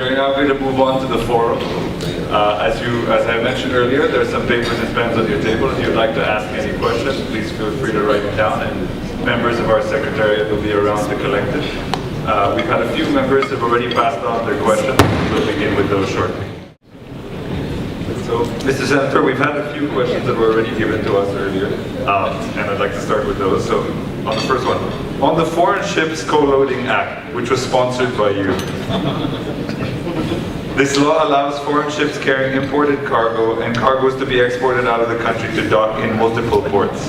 We're now going to move on to the forum. As I mentioned earlier, there are some papers and pens on your table. If you'd like to ask any questions, please feel free to write them down, and members of our secretariat will be around to collect it. We've had a few members who have already passed on their questions. We'll begin with those shortly. So, Mr. Senator, we've had a few questions that were already given to us earlier, and I'd like to start with those. So, on the first one, on the Foreign Ships Co-Loading Act, which was sponsored by you, this law allows foreign ships carrying imported cargo and cargoes to be exported out of the country to dock in multiple ports.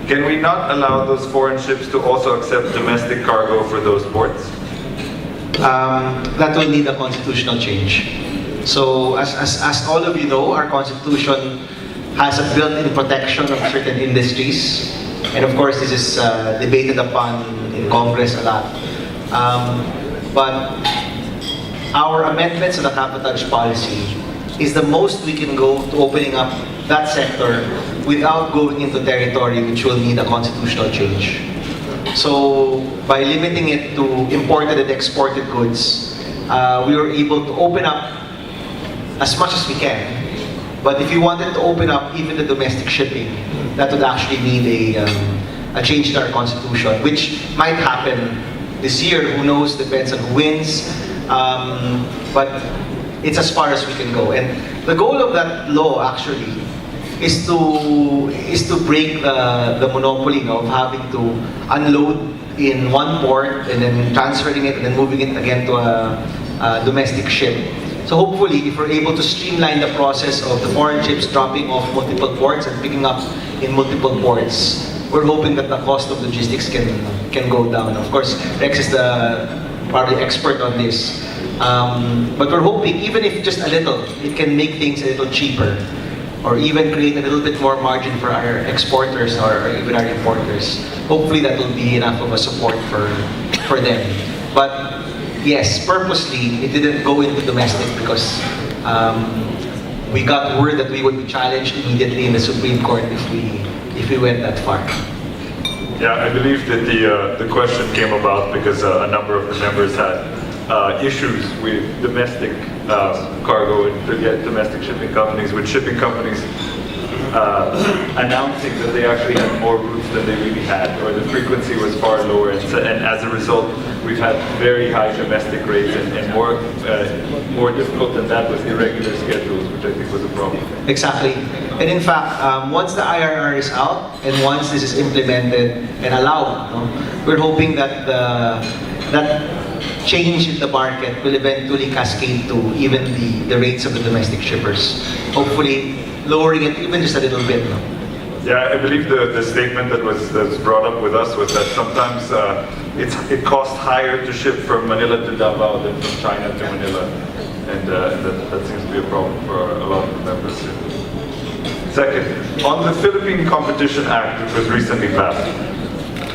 Can we not allow those foreign ships to also accept domestic cargo for those ports? That will need a constitutional change. So, as all of you know, our constitution has a built-in protection of certain industries, and of course, this is debated upon in Congress a lot. But our amendments to the cabotage policy is the most we can go to opening up that sector without going into territory which will need a constitutional change. So, by limiting it to imported and exported goods, we were able to open up as much as we can. But if you wanted to open up even the domestic shipping, that would actually need a change to our constitution, which might happen this year. Who knows? Depends on who wins. But it's as far as we can go. And the goal of that law actually is to break the monopoly of having to unload in one port and then transferring it and then moving it again to a domestic ship. So hopefully, if we're able to streamline the process of the foreign ships dropping off multiple ports and picking up in multiple ports, we're hoping that the cost of logistics can go down. Of course, Rex is probably expert on this. But we're hoping, even if just a little, it can make things a little cheaper, or even create a little bit more margin for our exporters or even our importers. Hopefully that will be enough of a support for them. But yes, purposely, it didn't go into domestic because we got word that we would be challenged immediately in the Supreme Court if we went that far. Yeah, I believe that the question came about because a number of the members had issues with domestic cargo and domestic shipping companies, with shipping companies announcing that they actually had more routes than they really had, or the frequency was far lower, and as a result, we've had very high domestic rates, and more difficult than that was irregular schedules, which I think was a problem. Exactly. And in fact, once the IRR is out, and once this is implemented and allowed, we're hoping that that change in the market will eventually cascade to even the rates of the domestic shippers. Hopefully, lowering it even just a little bit. Yeah, I believe the statement that was brought up with us was that sometimes it costs higher to ship from Manila to Davao than from China to Manila, and that seems to be a problem for a lot of the members. Second, on the Philippine Competition Act, which was recently passed,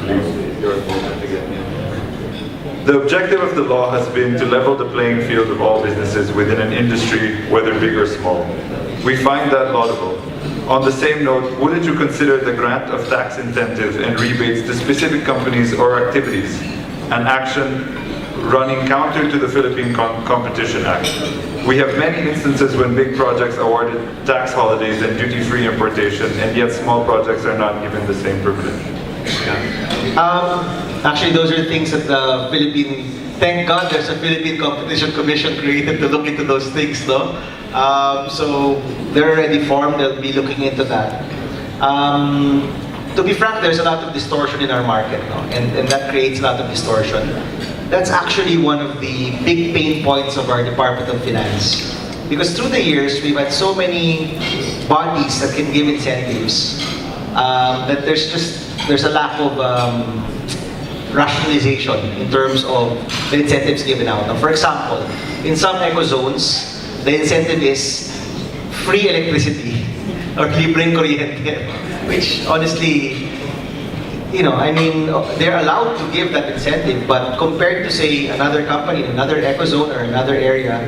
please, your involvement again. The objective of the law has been to level the playing field of all businesses within an industry, whether big or small. We find that laudable. On the same note, wouldn't you consider the grant of tax incentives and rebates to specific companies or activities an action running counter to the Philippine Competition Act? We have many instances when big projects awarded tax holidays and duty-free importation, and yet small projects are not given the same privilege. Actually, those are things that the thank God there's a Philippine Competition Commission created to look into those things, no? So they're already formed, they'll be looking into that. To be frank, there's a lot of distortion in our market, no? And that creates a lot of distortion. That's actually one of the big pain points of our Department of Finance. Because through the years, we've had so many bodies that can give incentives that there's a lack of rationalization in terms of the incentives given out. Now, for example, in some eco zones, the incentive is free electricity or libreng kuryente, which honestly, they're allowed to give that incentive, but compared to, say, another company, another eco zone or another area,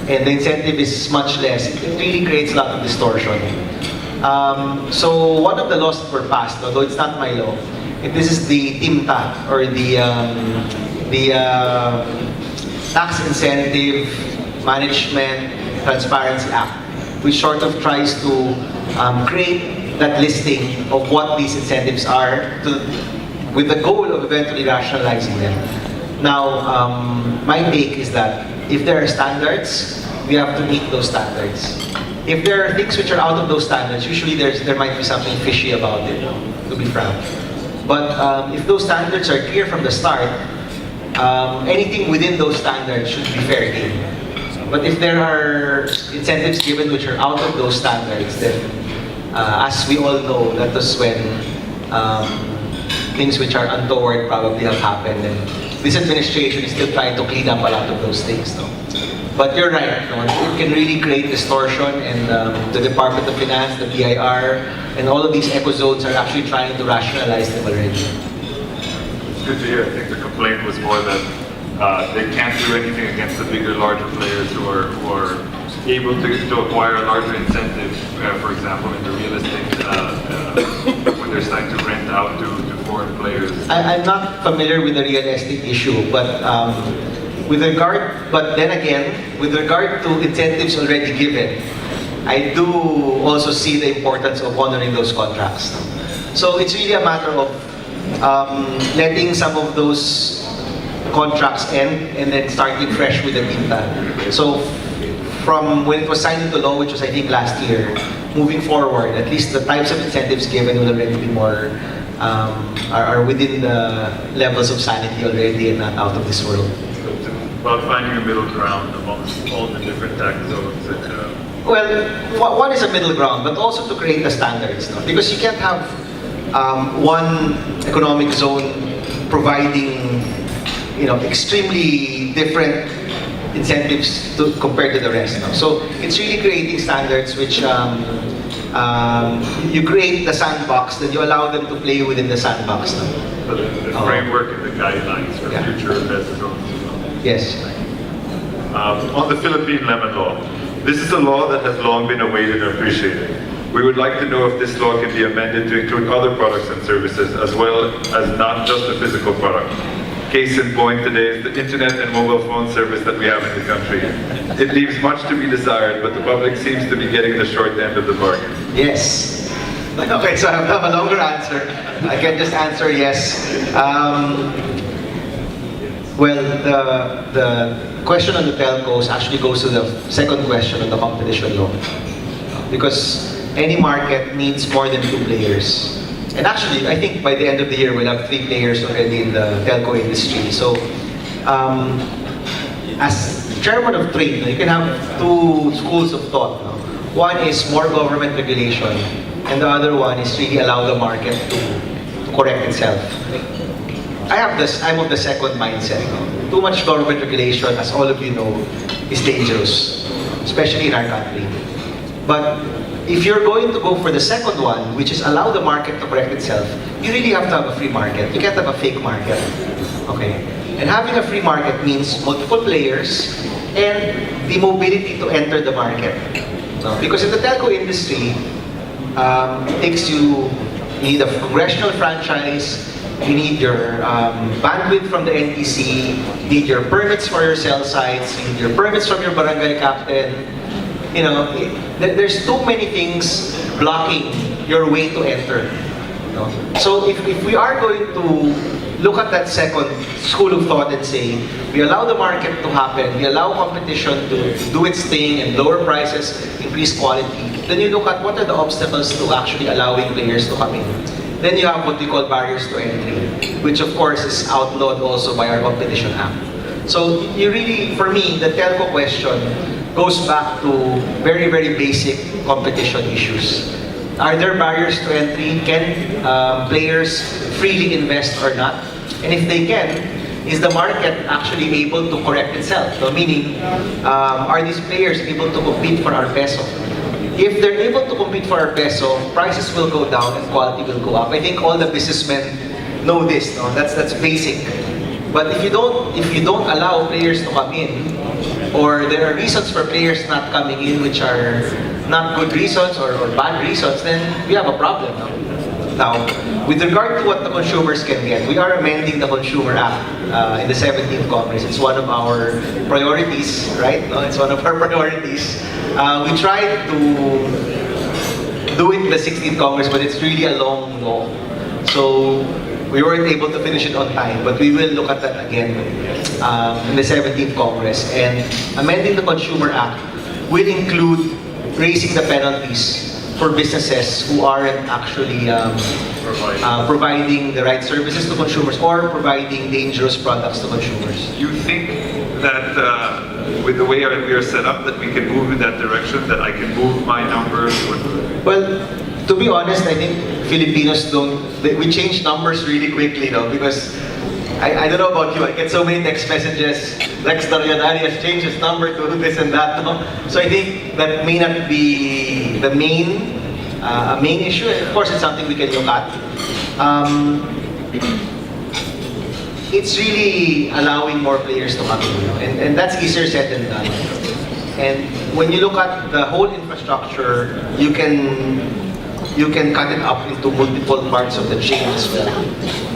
and the incentive is much less, it really creates a lot of distortion. So one of the laws that were passed, although it's not my law, this is the TIMTA, or the tax incentive Management Transparency Act, which sort of tries to create that listing of what these incentives are with the goal of eventually rationalizing them. Now, my take is that if there are standards, we have to meet those standards. If there are things which are out of those standards, usually there might be something fishy about it, to be frank. But if those standards are clear from the start, anything within those standards should be fair game. But if there are incentives given which are out of those standards, then as we all know, that is when things which are untoward probably have happened. And this administration is still trying to clean up a lot of those things. No? But you're right, no? It can really create distortion, and the Department of Finance, the BIR, and all of these eco zones are actually trying to rationalize them already. It's good to hear. I think the complaint was more that they can't do anything against the bigger, larger players who are able to acquire larger incentives, for example, in the real estate, when they're starting to rent out to foreign players. I'm not familiar with the real estate issue, but then again, with regard to incentives already given, I do also see the importance of honoring those contracts. So it's really a matter of letting some of those contracts end and then starting fresh with the BINTA. So from when it was signed into law, which was I think last year, moving forward, at least the types of incentives given will already be more, are within the levels of sanity already and not out of this world. About finding a middle ground amongst all the different tax zones. Well, one is a middle ground, but also to create the standards, no? Because you can't have one economic zone providing, extremely different incentives compared to the rest. No? So it's really creating standards which you create the sandbox, then you allow them to play within the sandbox. No? So the framework and the guidelines for future best zones. Yes. On the Philippine lemon law, this is a law that has long been awaited and appreciated. We would like to know if this law can be amended to include other products and services as well as not just a physical product. Case in point today is the internet and mobile phone service that we have in the country. It leaves much to be desired, but the public seems to be getting the short end of the bargain. Yes. Okay, so I have a longer answer. I can just answer yes. Well, the question on the telcos actually goes to the second question on the competition law. Because any market needs more than 2 players. And actually, I think by the end of the year, we'll have 3 players already in the telco industry. So, as chairman of trade, you can have 2 schools of thought. No? One is more government regulation, and the other one is really allow the market to correct itself. I'm of the second mindset. No? Too much government regulation, as all of you know, is dangerous, especially in our country. But if you're going to go for the second one, which is allow the market to correct itself, you really have to have a free market. You can't have a fake market. Okay? And having a free market means multiple players and the mobility to enter the market. No? Because in the telco industry, you need a congressional franchise, you need your bandwidth from the NTC, you need your permits for your cell sites, you need your permits from your barangay captain. There's too many things blocking your way to enter. So if we are going to look at that second school of thought and say, we allow the market to happen, we allow competition to do its thing and lower prices, increase quality, then you look at what are the obstacles to actually allowing players to come in. Then you have what we call barriers to entry, which of course is outlawed also by our Competition Act. So you really, for me, the telco question goes back to very, very basic competition issues. Are there barriers to entry? Can players freely invest or not? And if they can, is the market actually able to correct itself? So meaning, are these players able to compete for our peso? If they're able to compete for our peso, prices will go down and quality will go up. I think all the businessmen know this. No? That's basic. But if you don't allow players to come in, or there are reasons for players not coming in which are not good reasons or bad reasons, then we have a problem. No? Now, with regard to what the consumers can get, we are amending the Consumer Act in the 17th Congress. It's one of our priorities, right? No, it's one of our priorities. We tried to do it in the 16th Congress, but it's really a long law. So we weren't able to finish it on time, but we will look at that again in the 17th Congress. And amending the Consumer Act will include raising the penalties for businesses who aren't actually providing the right services to consumers or providing dangerous products to consumers. You think that with the way we are set up that we can move in that direction, that I can move my numbers? Well, to be honest, I think Filipinos we change numbers really quickly, because I don't know about you, I get so many text messages, Rex Daryanari has changed his number to this and that, no? So I think that may not be the main issue. Of course, it's something we can look at. It's really allowing more players to come in, and that's easier said than done. And when you look at the whole infrastructure, you can cut it up into multiple parts of the chain as well.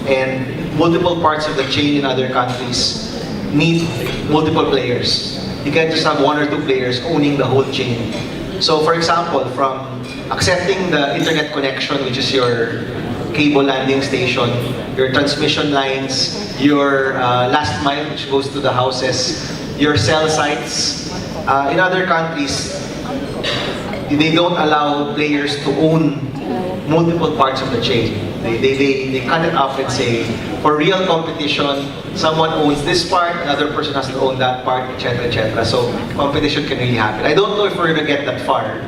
And multiple parts of the chain in other countries need multiple players. You can't just have one or two players owning the whole chain. So for example, from accepting the internet connection, which is your cable landing station, your transmission lines, your last mile, which goes to the houses, your cell sites. In other countries, they don't allow players to own multiple parts of the chain. They cut it up and say, for real competition, someone owns this part, another person has to own that part, etc., etc. So competition can really happen. I don't know if we're going to get that far,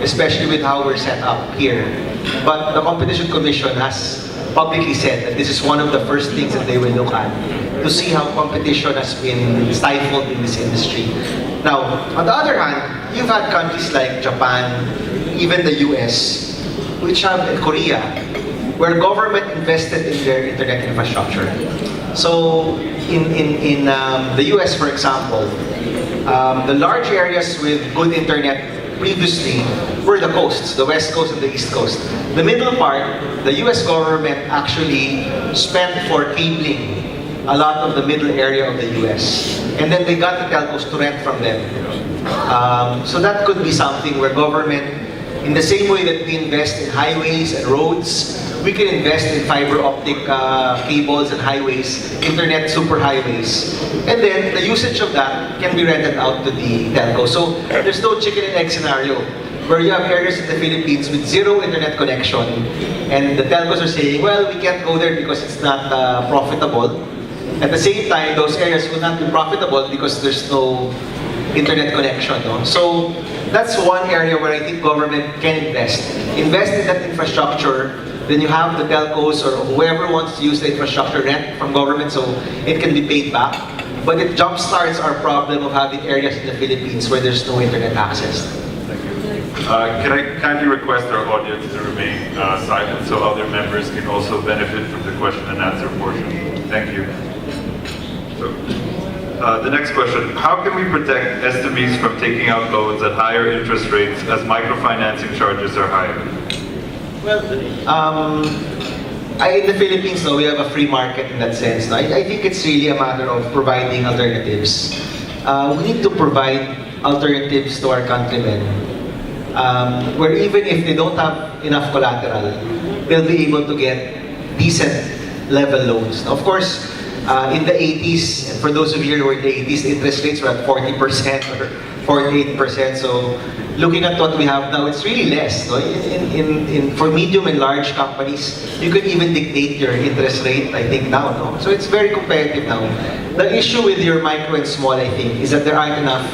especially with how we're set up here. But the Competition Commission has publicly said that this is one of the first things that they will look at to see how competition has been stifled in this industry. Now, on the other hand, you've had countries like Japan, even the US, which have Korea, where government invested in their internet infrastructure. So in the US, for example, the large areas with good internet previously were the coasts, the West Coast and the East Coast. The middle part, the US government actually spent for cabling a lot of the middle area of the US. And then they got the telcos to rent from them. So that could be something where government, in the same way that we invest in highways and roads, we can invest in fiber optic cables and highways, internet superhighways. And then the usage of that can be rented out to the telco. So there's no chicken and egg scenario where you have areas in the Philippines with zero internet connection and the telcos are saying, well, we can't go there because it's not profitable. At the same time, those areas will not be profitable because there's no internet connection. No? So that's one area where I think government can invest. Invest in that infrastructure, then you have the telcos or whoever wants to use the infrastructure rent from government so it can be paid back. But it jumpstarts our problem of having areas in the Philippines where there's no internet access. Thank you. Can I kindly request our audience to remain silent so other members can also benefit from the question and answer portion? Thank you. So, the next question, how can we protect SMEs from taking out loans at higher interest rates as microfinancing charges are higher? Well, in the Philippines, we have a free market in that sense. I think it's really a matter of providing alternatives. We need to provide alternatives to our countrymen, where even if they don't have enough collateral, they'll be able to get decent level loans. Now, of course, in the 80s, and for those of you who were in the 80s, the interest rates were at 40% or 48%. So looking at what we have now, it's really less. No? For medium and large companies, you could even dictate your interest rate, I think, now. No? So it's very competitive now. The issue with your micro and small, I think, is that there aren't enough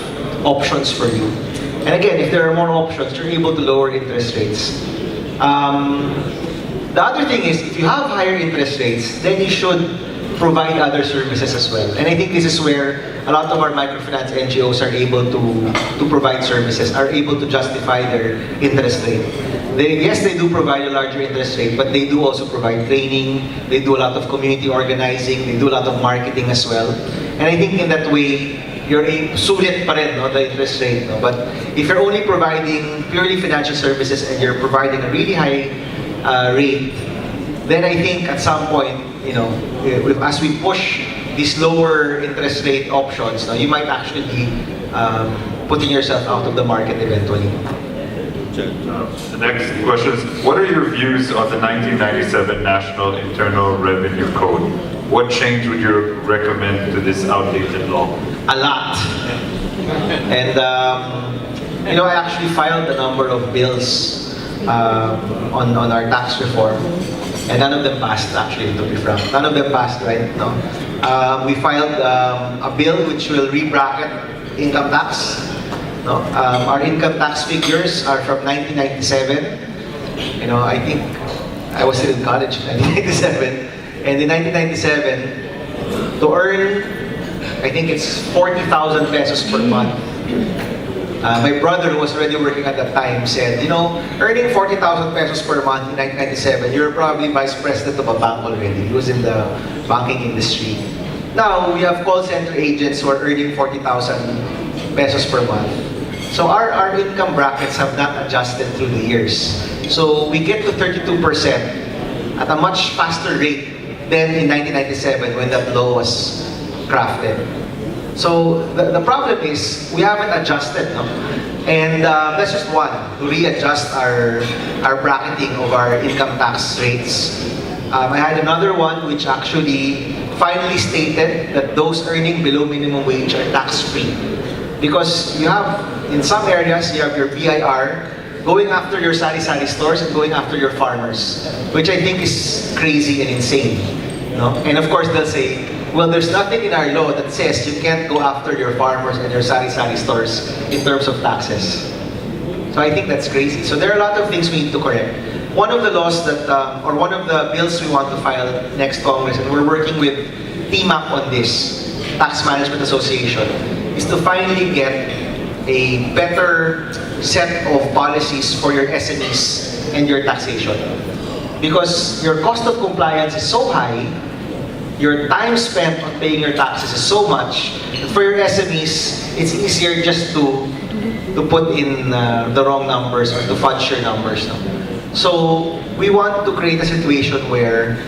options for you. And again, if there are more options, you're able to lower interest rates. The other thing is, if you have higher interest rates, then you should provide other services as well. And I think this is where a lot of our microfinance NGOs are able to provide services, are able to justify their interest rate. Yes, they do provide a larger interest rate, but they do also provide training, they do a lot of community organizing, they do a lot of marketing as well. And I think in that way, you're sulit pa rin, no, the interest rate. No? But if you're only providing purely financial services and you're providing a really high rate, then I think at some point, as we push these lower interest rate options, you might actually be putting yourself out of the market eventually. The next question is, what are your views on the 1997 National Internal Revenue Code? What change would you recommend to this outdated law? A lot. And I actually filed a number of bills on our tax reform, and none of them passed, actually, to be frank. None of them passed, right? No. We filed a bill which will re-bracket income tax. No? Our income tax figures are from 1997. I think I was still in college in 1997. And in 1997, to earn, I think it's 40,000 pesos per month. My brother, who was already working at that time, said, earning 40,000 pesos per month in 1997, you're probably vice president of a bank already. He was in the banking industry. Now, we have call center agents who are earning 40,000 pesos per month. So our income brackets have not adjusted through the years. So we get to 32% at a much faster rate than in 1997 when that law was crafted. So the problem is we haven't adjusted, no? And that's just one, to readjust our bracketing of our income tax rates. I had another one which actually finally stated that those earning below minimum wage are tax-free. Because you have, in some areas, you have your BIR going after your sari-sari stores and going after your farmers, which I think is crazy and insane. No? And of course, they'll say, well, there's nothing in our law that says you can't go after your farmers and your sari-sari stores in terms of taxes. So I think that's crazy. So there are a lot of things we need to correct. One of the laws that, or one of the bills we want to file next Congress, and we're working with TMAC on this, Tax Management Association, is to finally get a better set of policies for your SMEs and your taxation. Because your cost of compliance is so high, your time spent on paying your taxes is so much, that for your SMEs, it's easier just to put in the wrong numbers or to fudge your numbers. No? So we want to create a situation where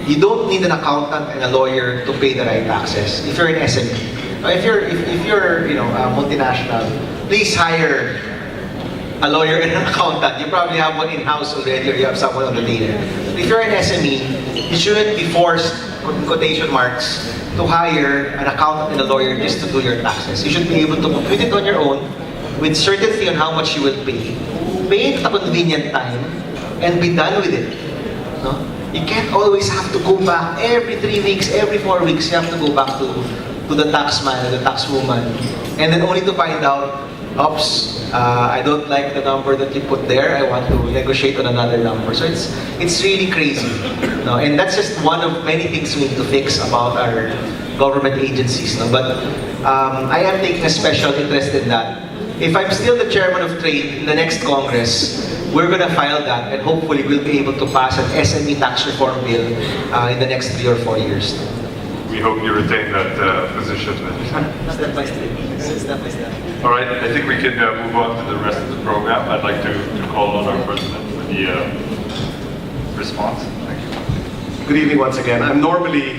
you don't need an accountant and a lawyer to pay the right taxes if you're an SME. If you're a multinational, please hire a lawyer and an accountant. You probably have one in-house already, or you have someone on the data. If you're an SME, you shouldn't be forced, quotation marks, to hire an accountant and a lawyer just to do your taxes. You should be able to compute it on your own with certainty on how much you will pay it at a convenient time, and be done with it. No? You can't always have to go back every 3 weeks, every 4 weeks. You have to go back to the taxman, the taxwoman, and then only to find out, oops, I don't like the number that you put there. I want to negotiate on another number. So it's really crazy. No? And that's just one of many things we need to fix about our government agencies. No? But I am taking a special interest in that. If I'm still the chairman of trade in the next Congress, we're going to file that, and hopefully we'll be able to pass an SME tax reform bill in the next 3 or 4 years. We hope you retain that position. Step by step. Step by step. All right, I think we can move on to the rest of the program. I'd like to call on our president for the response. Thank you. Good evening once again. I'm normally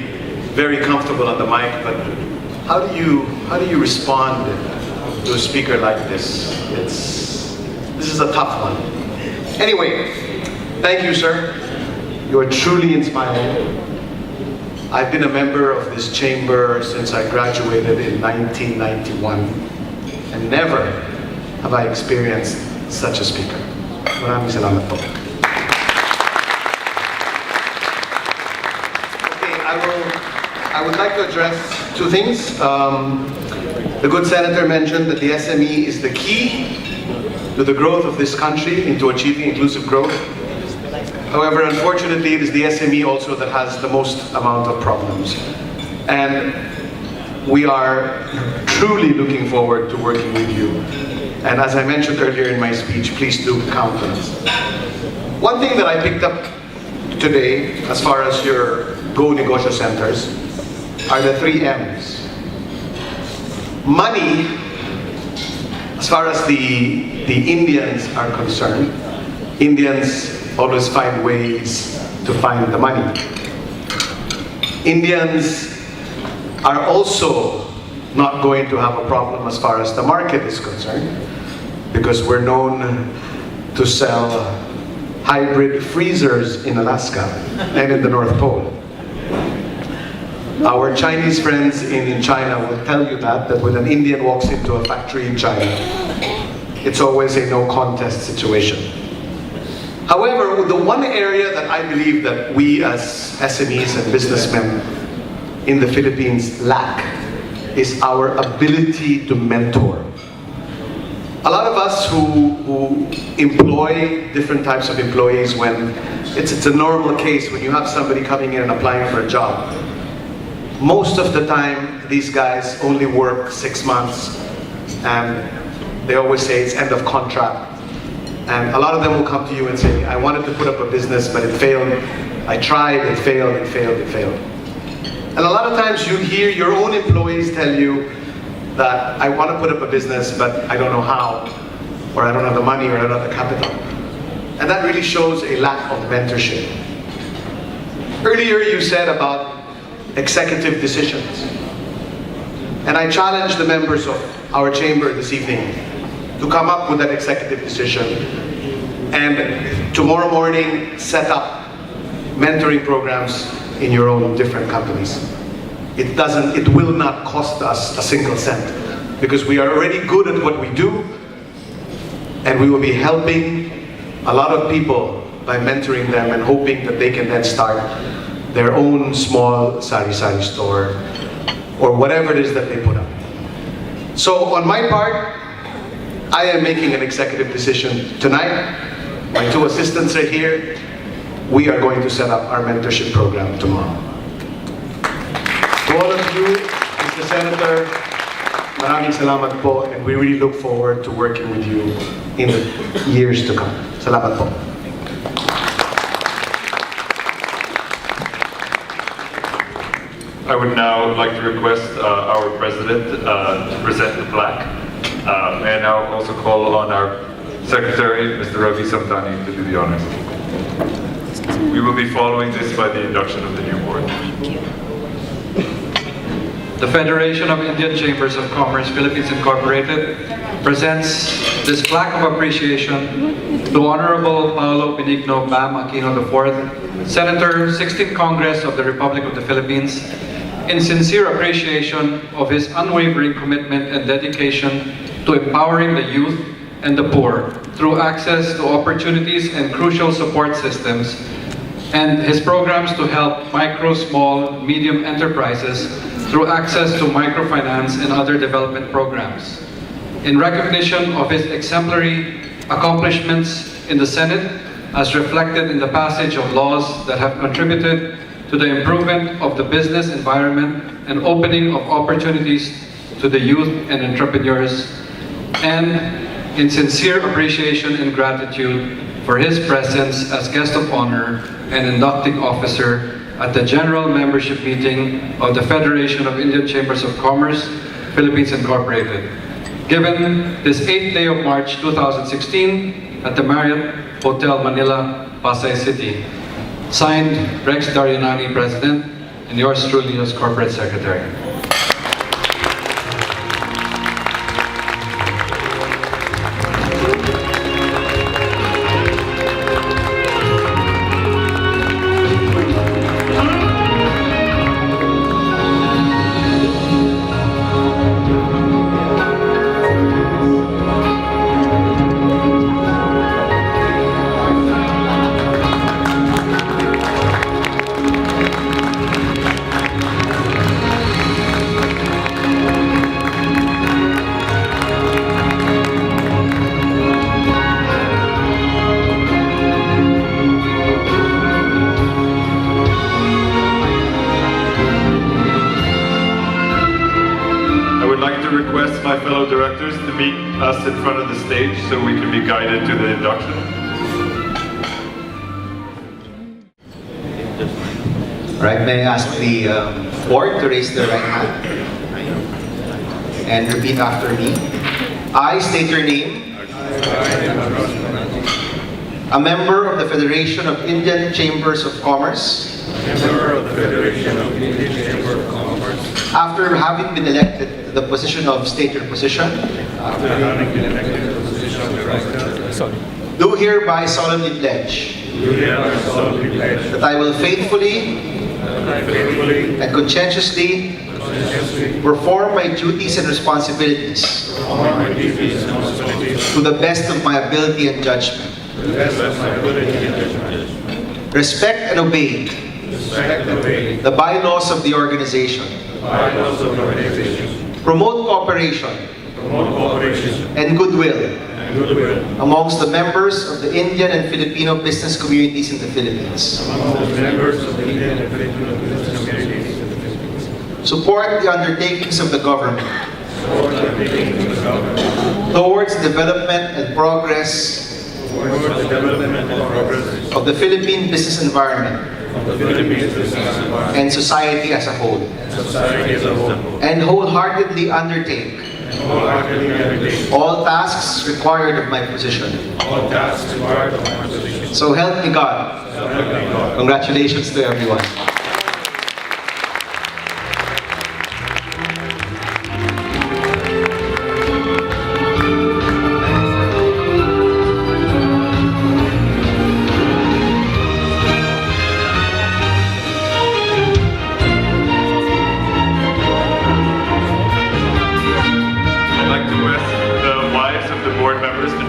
very comfortable on the mic, but how do you respond to a speaker like this? This is a tough one. Anyway, thank you, sir. You are truly inspiring. I've been a member of this chamber since I graduated in 1991, and never have I experienced such a speaker. Maraming salamat po. Okay, I would like to address two things. The good senator mentioned that the SME is the key to the growth of this country, into achieving inclusive growth. However, unfortunately, it is the SME also that has the most amount of problems. And we are truly looking forward to working with you. And as I mentioned earlier in my speech, please do count on us. One thing that I picked up today, as far as your Go Negosyo Centers, are the 3 M's. Money, as far as the Indians are concerned, Indians always find ways to find the money. Indians are also not going to have a problem as far as the market is concerned, because we're known to sell hybrid freezers in Alaska and in the North Pole. Our Chinese friends in China will tell you that when an Indian walks into a factory in China, it's always a no contest situation. However, the one area that I believe that we as SMEs and businessmen in the Philippines lack is our ability to mentor. A lot of us who employ different types of employees, when it's a normal case, when you have somebody coming in and applying for a job, most of the time these guys only work 6 months, and they always say it's end of contract. And a lot of them will come to you and say, I wanted to put up a business, but it failed. I tried, it failed, it failed, it failed. And a lot of times you hear your own employees tell you that I want to put up a business, but I don't know how, or I don't have the money, or I don't have the capital. And that really shows a lack of mentorship. Earlier you said about executive decisions. And I challenge the members of our chamber this evening to come up with that executive decision, and tomorrow morning set up mentoring programs in your own different companies. It will not cost us a single cent, because we are already good at what we do, and we will be helping a lot of people by mentoring them and hoping that they can then start their own small sari-sari store or whatever it is that they put up. So on my part, I am making an executive decision tonight. My 2 assistants are here. We are going to set up our mentorship program tomorrow. To all of you, Mr. Senator, maraming salamat po, and we really look forward to working with you in the years to come. Salamat po. I would now like to request our president to present the plaque. And I'll also call on our secretary, Mr. Ravi Samtani, to do the honors. We will be following this by the induction of the new board. The Federation of Indian Chambers of Commerce Philippines Incorporated presents this plaque of appreciation to Honorable Paolo Benigno Bam Aquino IV, Senator, 16th Congress of the Republic of the Philippines, in sincere appreciation of his unwavering commitment and dedication to empowering the youth and the poor through access to opportunities and crucial support systems, and his programs to help micro, small, medium enterprises through access to microfinance and other development programs. In recognition of his exemplary accomplishments in the Senate, as reflected in the passage of laws that have contributed to the improvement of the business environment and opening of opportunities to the youth and entrepreneurs, and in sincere appreciation and gratitude for his presence as guest of honor and inducting officer at the General Membership Meeting of the Federation of Indian Chambers of Commerce, Philippines Incorporated, given this 8th day of March 2016 at the Marriott Hotel Manila, Pasay City. Signed, Rex Darianani, President, and yours truly as Corporate Secretary. Request my fellow directors to meet us in front of the stage so we can be guided to the induction. Right, may I ask the board to raise their right hand and repeat after me. I state your name. a member of the Federation of Indian Chambers of Commerce, after having been elected to the position of stated position, do hereby solemnly pledge that I will faithfully and conscientiously perform my duties and responsibilities to the best of my ability and judgment. Respect and obey the bylaws of the organization. Promote cooperation and goodwill amongst the members of the Indian and Filipino business communities in the Philippines. Support the undertakings of the government towards the development and progress of the Philippine business environment and society as a whole, and wholeheartedly undertake all tasks required of my position. So help me God. Congratulations to everyone.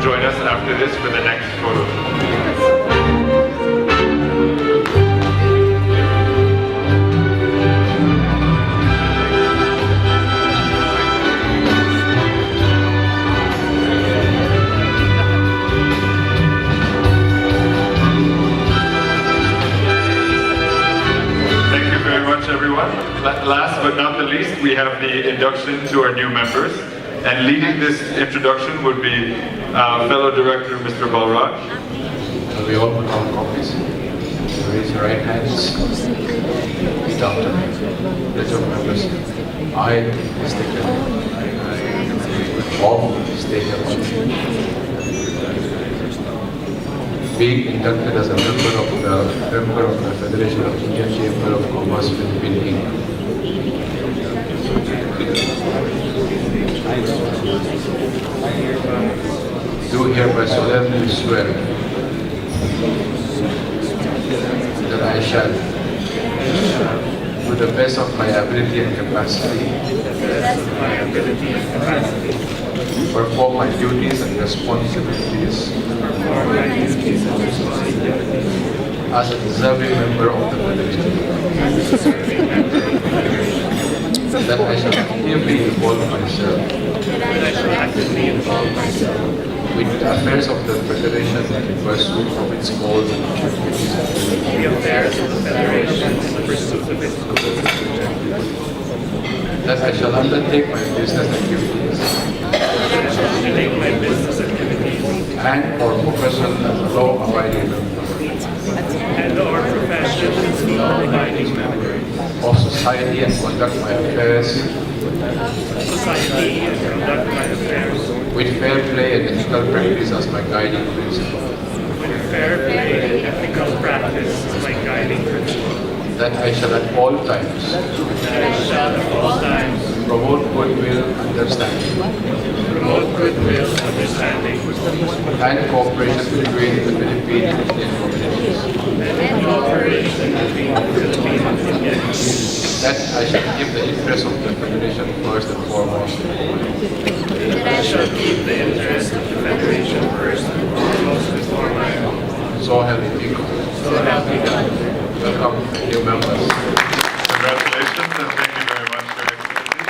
Join us after this for the next photo. Thank you very much, everyone. Last but not the least, we have the induction to our new members. And leading this introduction would be fellow director, Mr. Balraj. We all put our copies. Raise your right hands. Repeat after me. Pledge of members. I state your name. Of state your name. Being inducted as a member of the Federation of Indian Chamber of Commerce, Philippines, Inc. Do hereby solemnly swear that I shall, to the best of my ability and capacity, perform my duties and responsibilities as a deserving member of the Federation. That I shall actively involve myself with the affairs of the Federation in pursuit of its goals and objectives. That I shall undertake my business activities and or profession as a law-abiding member of society and conduct my affairs with fair play and ethical practice as my guiding principle. That I shall at all times promote goodwill, understanding, and cooperation between the Philippine and Indian communities. That I shall keep the interests of the Federation first and foremost. So help me God. Welcome, new members. Congratulations and thank you very much, Your Excellency.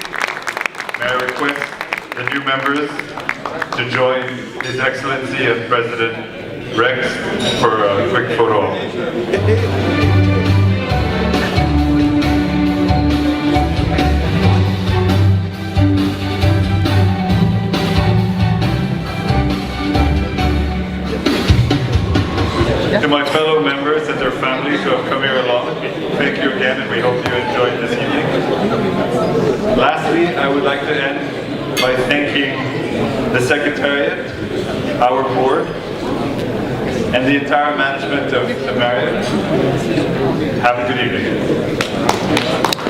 May I request the new members to join His Excellency and President Rex for a quick photo op. To my fellow members and their families who have come here along, thank you again and we hope you enjoyed this evening. Lastly, I would like to end by thanking the Secretariat, our board, and the entire management of the Marriott. Have a good evening.